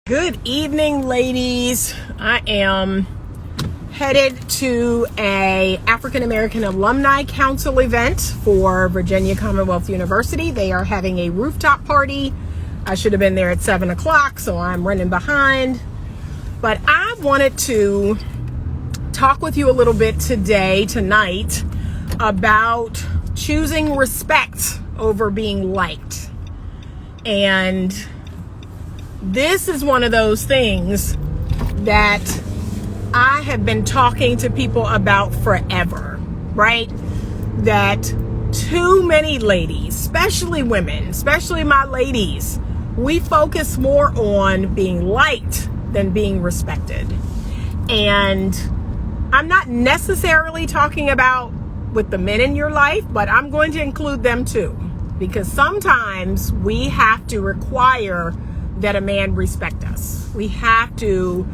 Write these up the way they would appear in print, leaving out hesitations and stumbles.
Good evening, ladies. I am headed to a African American Alumni Council event for Virginia Commonwealth University. They are having a rooftop party. I should have been there at 7 o'clock, so I'm running behind. But I wanted to talk with you a little bit tonight, about choosing respect over being liked. And this is one of those things that I have been talking to people about forever, right? That too many ladies, especially women, especially my ladies, we focus more on being liked than being respected. And I'm not necessarily talking about with the men in your life, but I'm going to include them too, because sometimes we have to require that a man respect us. We have to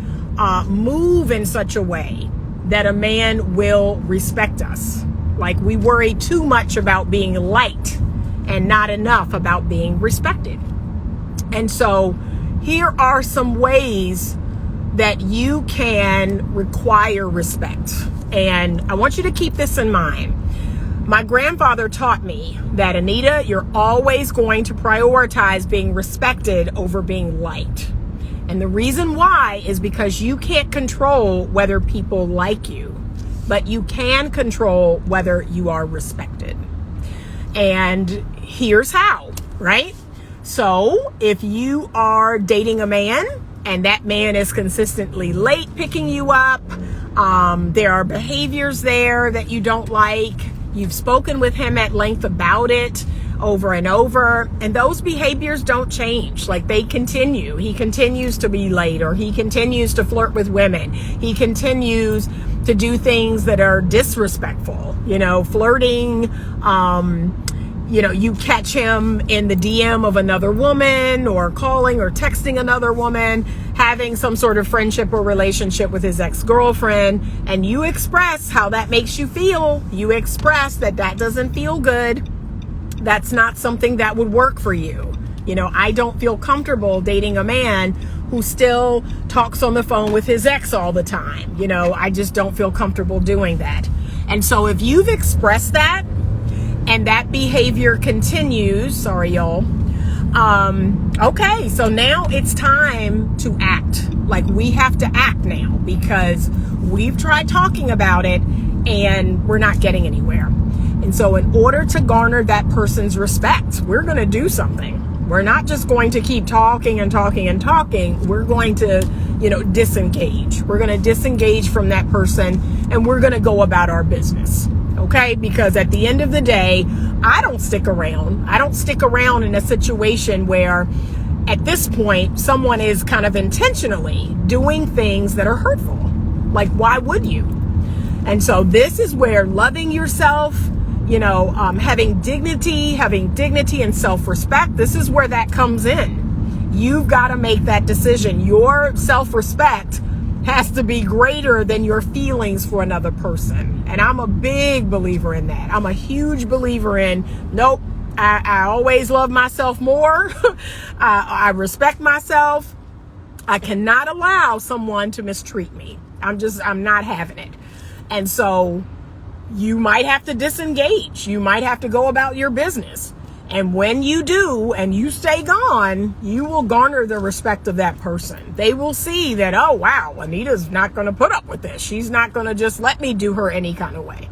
move in such a way that a man will respect us. Like, we worry too much about being liked and not enough about being respected. And so here are some ways that you can require respect. And I want you to keep this in mind. My grandfather taught me that, Anita, you're always going to prioritize being respected over being liked. And the reason why is because you can't control whether people like you, but you can control whether you are respected. And here's how, right? So if you are dating a man and that man is consistently late picking you up, there are behaviors there that you don't like. You've spoken with him at length about it over and over, and those behaviors don't change. Like, they continue. He continues to be late, or he continues to flirt with women. He continues to do things that are disrespectful, flirting. You catch him in the DM of another woman, or calling or texting another woman, having some sort of friendship or relationship with his ex-girlfriend, and you express how that makes you feel. You express that doesn't feel good. That's not something that would work for you. I don't feel comfortable dating a man who still talks on the phone with his ex all the time. I just don't feel comfortable doing that. And so if you've expressed that, and that behavior continues, sorry y'all, okay, so now it's time to act. Like, we have to act now, because we've tried talking about it and we're not getting anywhere. And so in order to garner that person's respect, we're going to do something. We're not just going to keep talking and talking and talking. We're going to, disengage. We're going to disengage from that person, and we're going to go about our business. Okay? Because at the end of the day, I don't stick around. I don't stick around in a situation where, at this point, someone is kind of intentionally doing things that are hurtful. Like, why would you? And so this is where loving yourself, having dignity and self-respect, this is where that comes in. You've got to make that decision. Your self-respect has to be greater than your feelings for another person. And I'm a big believer in that. I'm a huge believer in, nope, I always love myself more. I respect myself. I cannot allow someone to mistreat me. I'm not having it. And so you might have to disengage. You might have to go about your business. And when you do, and you stay gone, you will garner the respect of that person. They will see that, oh, wow, Anita's not going to put up with this. She's not going to just let me do her any kind of way.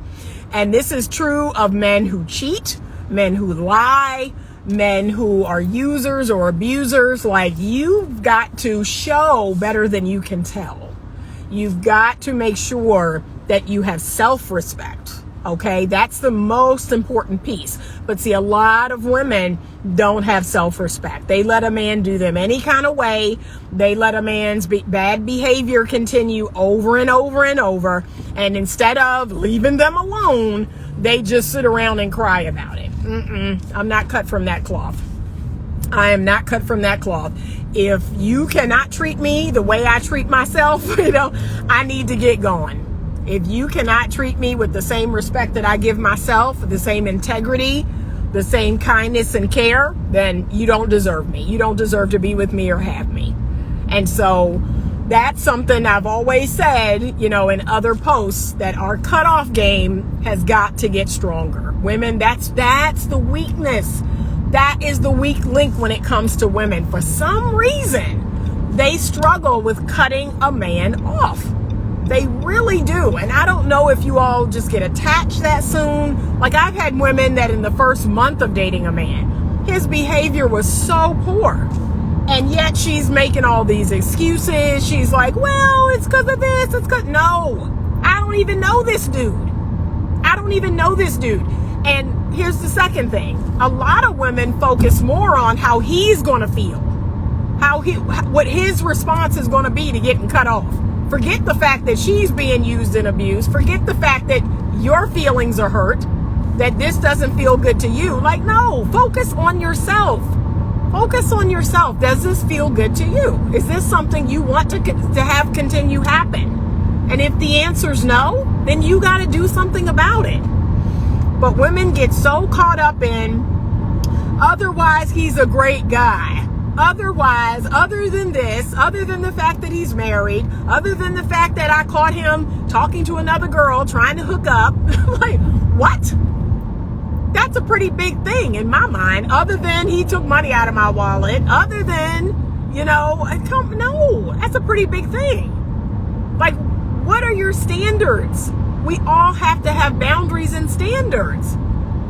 And this is true of men who cheat, men who lie, men who are users or abusers. Like, you've got to show better than you can tell. You've got to make sure that you have self-respect. Okay, that's the most important piece. But see, a lot of women don't have self-respect. They let a man do them any kind of way. They let a man's bad behavior continue over and over and over. And instead of leaving them alone, they just sit around and cry about it. I'm not cut from that cloth. I am not cut from that cloth. If you cannot treat me the way I treat myself, I need to get going. If you cannot treat me with the same respect that I give myself, the same integrity, the same kindness and care, then you don't deserve me. You don't deserve to be with me or have me. And so that's something I've always said, you know, in other posts, that our cutoff game has got to get stronger. Women, that's the weakness. That is the weak link when it comes to women. For some reason, they struggle with cutting a man off. They really do. And I don't know if you all just get attached that soon. Like, I've had women that in the first month of dating a man, his behavior was so poor. And yet she's making all these excuses. She's like, well, it's because of this. It's because... No, I don't even know this dude. And here's the second thing. A lot of women focus more on how he's going to feel. What his response is going to be to getting cut off. Forget the fact that she's being used and abused. Forget the fact that your feelings are hurt, that this doesn't feel good to you. Like, no, focus on yourself. Focus on yourself. Does this feel good to you? Is this something you want to have continue happen? And if the answer's no, then you got to do something about it. But women get so caught up in, otherwise he's a great guy. Otherwise, other than this, other than the fact that he's married, other than the fact that I caught him talking to another girl, trying to hook up. Like, what? That's a pretty big thing in my mind, other than he took money out of my wallet, other than, you know, no, that's a pretty big thing. Like, what are your standards? We all have to have boundaries and standards.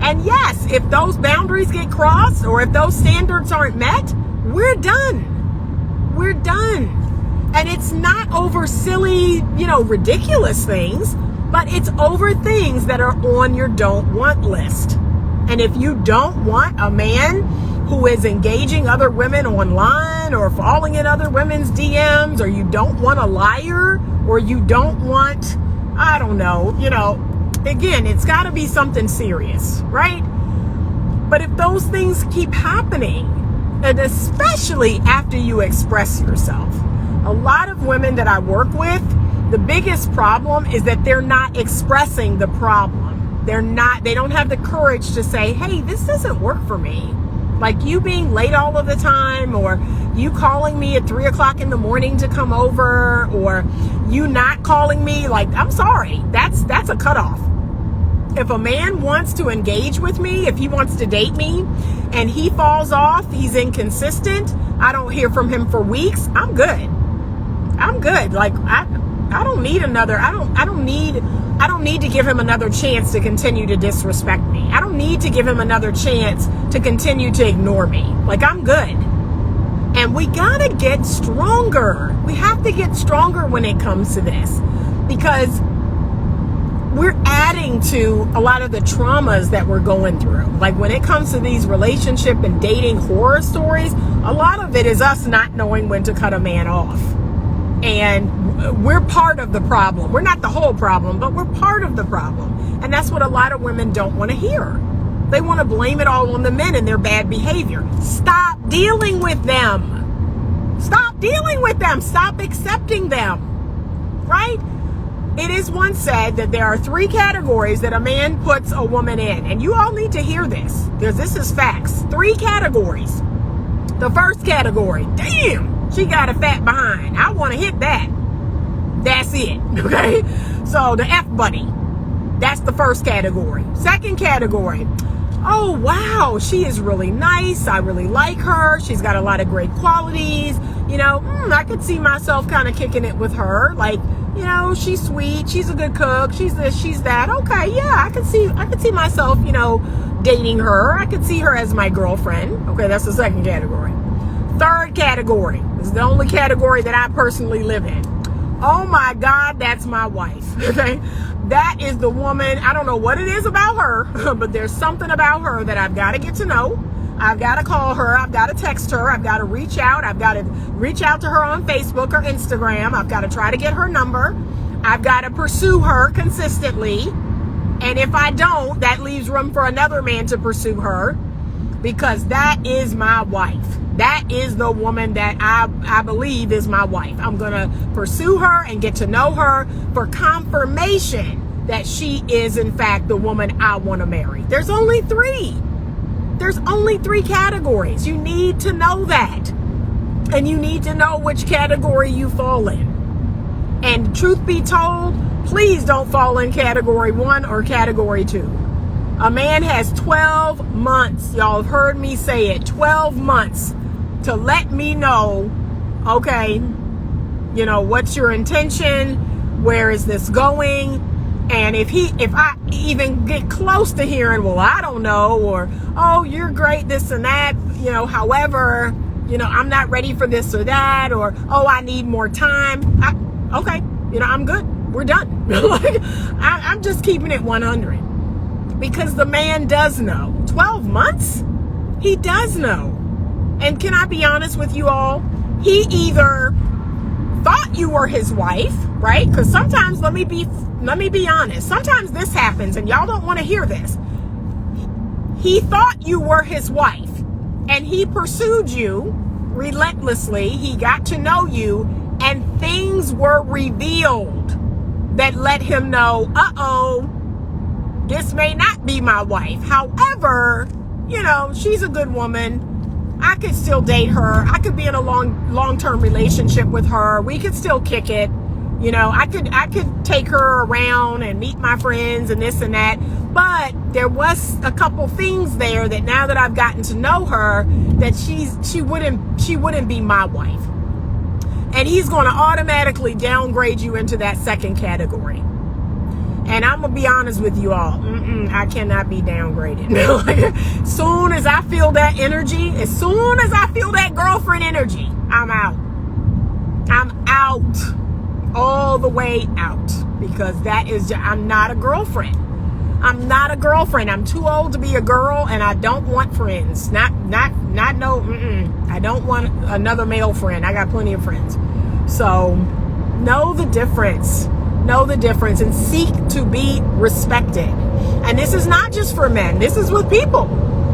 And yes, if those boundaries get crossed, or if those standards aren't met, we're done. We're done. And it's not over silly, you know, ridiculous things, but it's over things that are on your don't want list. And if you don't want a man who is engaging other women online or falling in other women's DMs, or you don't want a liar, or you don't want, I don't know, you know, again, it's got to be something serious, right? But if those things keep happening, and especially after you express yourself, a lot of women that I work with, the biggest problem is that they're not expressing the problem. They don't have the courage to say, hey, this doesn't work for me. Like, you being late all of the time, or you calling me at 3 o'clock in the morning to come over, or you not calling me. Like, I'm sorry, that's a cutoff. If a man wants to engage with me, if he wants to date me, and he falls off, he's inconsistent, I don't hear from him for weeks, I'm good. Like, I don't need another, I don't need to give him another chance to continue to disrespect me. I don't need to give him another chance to continue to ignore me. Like, I'm good. And we gotta get stronger. We have to get stronger when it comes to this, because we're adding to a lot of the traumas that we're going through. Like, when it comes to these relationship and dating horror stories, a lot of it is us not knowing when to cut a man off. And we're part of the problem. We're not the whole problem, but we're part of the problem. And that's what a lot of women don't want to hear. They want to blame it all on the men and their bad behavior. Stop dealing with them. Stop dealing with them. Stop accepting them. Right? It is once said that there are 3 categories that a man puts a woman in. And you all need to hear this, because this is facts. 3 categories. The first category, damn, she got a fat behind. I want to hit that. That's it. Okay? So the F buddy. That's the first category. Second category. Oh, wow, she is really nice. I really like her. She's got a lot of great qualities. You know, I could see myself kind of kicking it with her. Like, you know, she's sweet. She's a good cook. She's this, she's that. Okay, yeah, I could see myself, you know, dating her. I could see her as my girlfriend. Okay, that's the second category. Third category is the only category that I personally live in. Oh my God, that's my wife. Okay, that is the woman. I don't know what it is about her, but there's something about her that I've got to get to know. I've got to call her. I've got to text her. I've got to reach out. I've got to reach out to her on Facebook or Instagram. I've got to try to get her number. I've got to pursue her consistently. And if I don't, that leaves room for another man to pursue her, because that is my wife. That is the woman that I believe is my wife. I'm going to pursue her and get to know her for confirmation that she is, in fact, the woman I want to marry. There's only 3. There's only 3 categories. You need to know that. And you need to know which category you fall in. And truth be told, please don't fall in category 1 or category 2. A man has 12 months, y'all have heard me say it, 12 months to let me know, okay, you know, what's your intention? Where is this going? And if I even get close to hearing, well, I don't know, or, oh, you're great, this and that, you know, however, you know, I'm not ready for this or that, or, oh, I need more time. Okay, you know, I'm good. We're done. Like, I'm just keeping it 100. Because the man does know. 12 months? He does know. And can I be honest with you all? He either thought you were his wife, right? Because sometimes, let me be honest. Sometimes this happens and y'all don't want to hear this. He thought you were his wife and he pursued you relentlessly. He got to know you and things were revealed that let him know, uh-oh, this may not be my wife. However, you know, she's a good woman. I could still date her. I could be in a long-term relationship with her. We could still kick it. You know, I could take her around and meet my friends and this and that. But there was a couple things there that now that I've gotten to know her, that she wouldn't be my wife. And he's going to automatically downgrade you into that second category. And I'm going to be honest with you all. I cannot be downgraded. Like, soon as I feel that energy, as soon as I feel that girlfriend energy, I'm out. I'm out. All the way out. Because I'm not a girlfriend. I'm not a girlfriend. I'm too old to be a girl and I don't want friends. I don't want another male friend. I got plenty of friends. So, know the difference. Know the difference and seek to be respected. And this is not just for men. This is with people,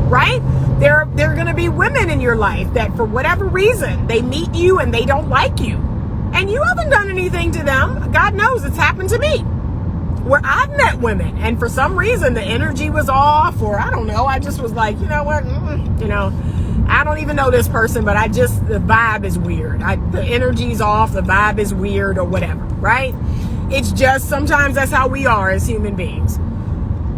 right? There are going to be women in your life that for whatever reason, they meet you and they don't like you. And you haven't done anything to them. God knows it's happened to me. Where I've met women and for some reason the energy was off, or I don't know. I just was like, you know what? You know, I don't even know this person, but the vibe is weird. The energy's off. The vibe is weird or whatever, right? It's just sometimes that's how we are as human beings.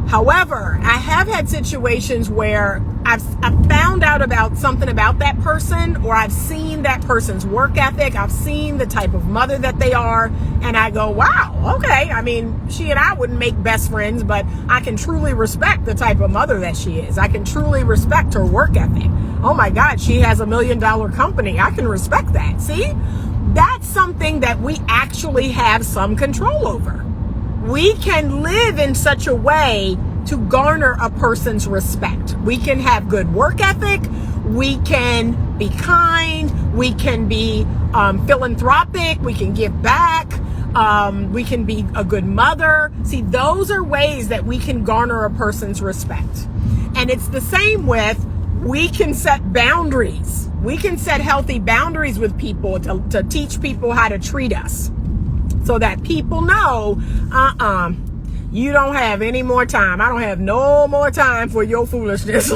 However, I have had situations where I've found out about something about that person, or I've seen that person's work ethic. I've seen the type of mother that they are. And I go, wow, okay. I mean, she and I wouldn't make best friends, but I can truly respect the type of mother that she is. I can truly respect her work ethic. Oh my God, she has $1 million company. I can respect that. See? That's something that we actually have some control over. We can live in such a way to garner a person's respect. We can have good work ethic. We can be kind. We can be philanthropic. We can give back. We can be a good mother. See, those are ways that we can garner a person's respect. And it's the same with, we can set boundaries. We can set healthy boundaries with people to teach people how to treat us, so that people know, you don't have any more time. I don't have no more time for your foolishness.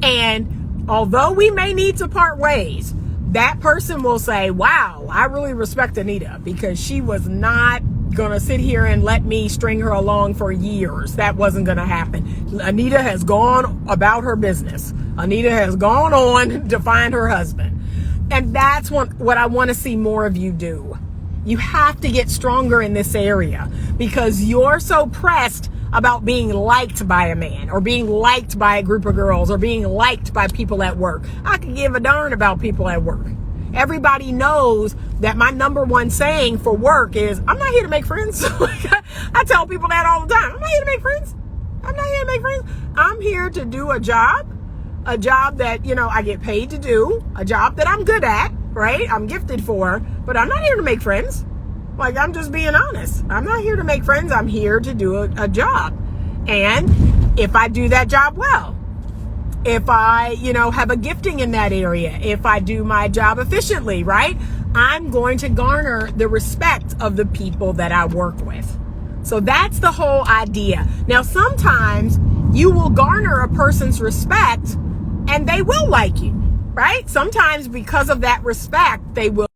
And although we may need to part ways, that person will say, wow, I really respect Anita, because she was not going to sit here and let me string her along for years. That wasn't going to happen. Anita has gone about her business. Anita has gone on to find her husband. And that's what I want to see more of you do. You have to get stronger in this area, because you're so pressed about being liked by a man, or being liked by a group of girls, or being liked by people at work. I could give a darn about people at work. Everybody knows that my number one saying for work is, I'm not here to make friends. I tell people that all the time. I'm not here to make friends. I'm not here to make friends. I'm here to do a job that, you know, I get paid to do, a job that I'm good at, right? I'm gifted for, but I'm not here to make friends. Like, I'm just being honest. I'm not here to make friends. I'm here to do a job. And if I do that job well, if I, you know, have a gifting in that area, if I do my job efficiently, right, I'm going to garner the respect of the people that I work with. So that's the whole idea. Now, sometimes you will garner a person's respect and they will like you, right? Sometimes because of that respect, they will.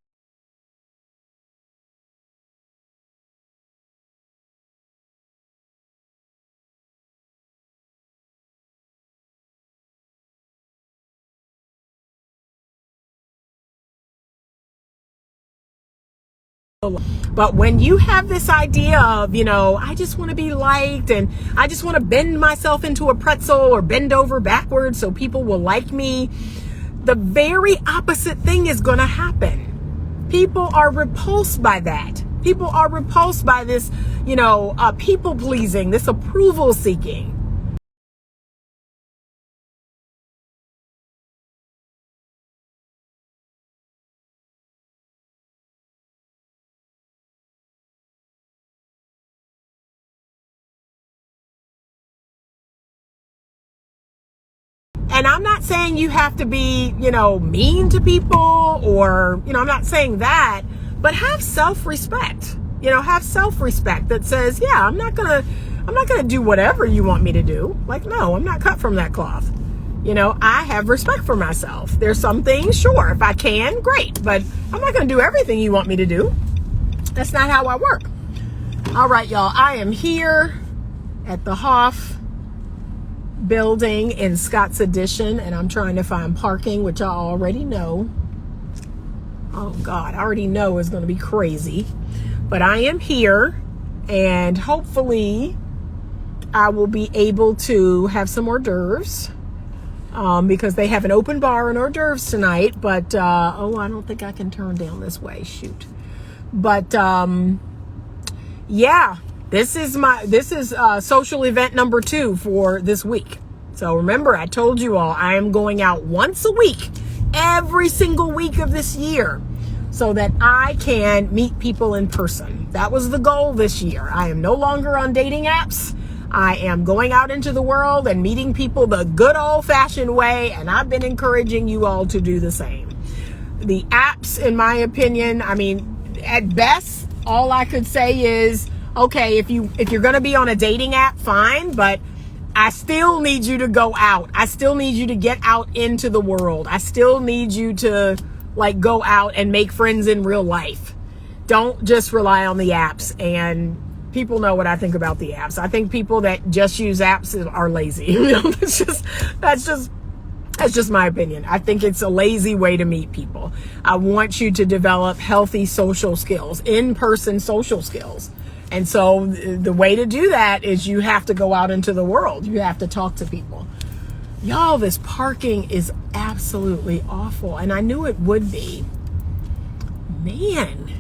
But when you have this idea of, I just want to be liked and I just want to bend myself into a pretzel or bend over backwards so people will like me, the very opposite thing is going to happen. People are repulsed by that. People are repulsed by this, people pleasing, this approval seeking. And I'm not saying you have to be, mean to people or, I'm not saying that, but have self-respect. Have self-respect that says, yeah, I'm not going to do whatever you want me to do. Like, no, I'm not cut from that cloth. I have respect for myself. There's some things, sure, if I can, great, but I'm not going to do everything you want me to do. That's not how I work. All right, y'all, I am here at the Hoff building in Scott's Addition, and I'm trying to find parking, which I already know. Oh God, I already know is going to be crazy. But I am here, and hopefully I will be able to have some hors d'oeuvres because they have an open bar and hors d'oeuvres tonight. But I don't think I can turn down this way. Shoot. But yeah. This is social event number 2 for this week. So remember, I told you all, I am going out once a week, every single week of this year, so that I can meet people in person. That was the goal this year. I am no longer on dating apps. I am going out into the world and meeting people the good old-fashioned way, and I've been encouraging you all to do the same. The apps, in my opinion, at best, all I could say is, okay, if you're going to be on a dating app, fine, but I still need you to go out. I still need you to get out into the world. I still need you to go out and make friends in real life. Don't just rely on the apps. And people know what I think about the apps. I think people that just use apps are lazy. That's just my opinion. I think it's a lazy way to meet people. I want you to develop healthy social skills, in-person social skills. And so the way to do that is you have to go out into the world. You have to talk to people. Y'all, this parking is absolutely awful. And I knew it would be. Man.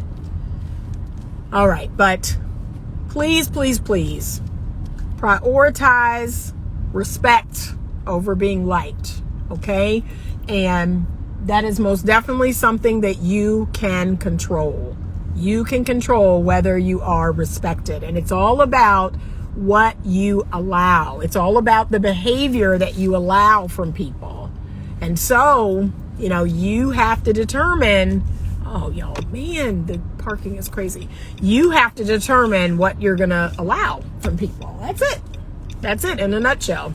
All right. But please, please, please prioritize respect over being liked. Okay? And that is most definitely something that you can control. You can control whether you are respected. And it's all about what you allow. It's all about the behavior that you allow from people. And so, you have to determine, the parking is crazy. You have to determine what you're going to allow from people. That's it. That's it in a nutshell.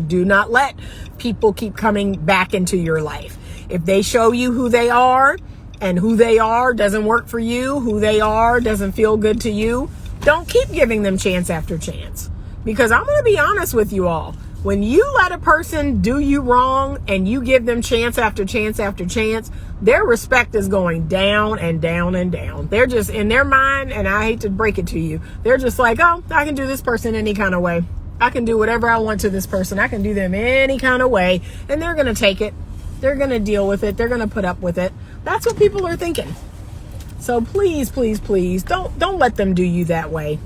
Do not let people keep coming back into your life. If they show you who they are, and who they are doesn't work for you, who they are doesn't feel good to you, don't keep giving them chance after chance. Because I'm going to be honest with you all. When you let a person do you wrong and you give them chance after chance after chance, their respect is going down and down and down. They're just in their mind, and I hate to break it to you, they're just like, oh, I can do this person any kind of way. I can do whatever I want to this person. I can do them any kind of way. And they're going to take it. They're going to deal with it. They're going to put up with it. That's what people are thinking. So please, please, please don't let them do you that way.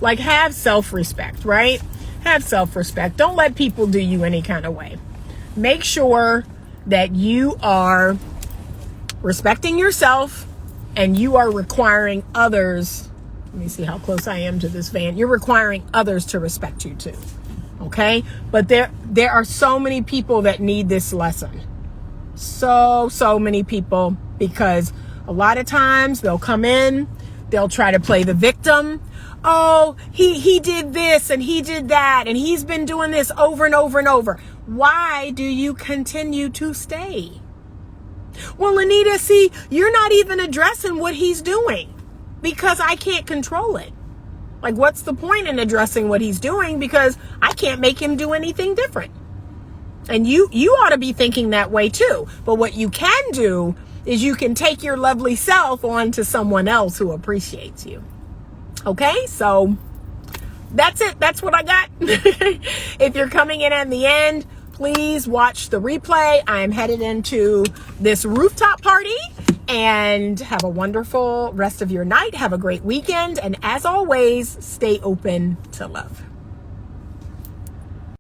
Have self-respect, right? Have self-respect. Don't let people do you any kind of way. Make sure that you are respecting yourself and you are requiring others. Let me see how close I am to this van. You're requiring others to respect you too. Okay? But there are so many people that need this lesson. So many people, because a lot of times they'll come in, they'll try to play the victim. Oh, he did this and he did that and he's been doing this over and over and over. Why do you continue to stay? Well, Anita, see, you're not even addressing what he's doing because I can't control it. Like, what's the point in addressing what he's doing? Because I can't make him do anything different. And you ought to be thinking that way too. But what you can do is you can take your lovely self on to someone else who appreciates you. Okay, so that's it. That's what I got. If you're coming in at the end, please watch the replay. I'm headed into this rooftop party, and have a wonderful rest of your night. Have a great weekend. And as always, stay open to love.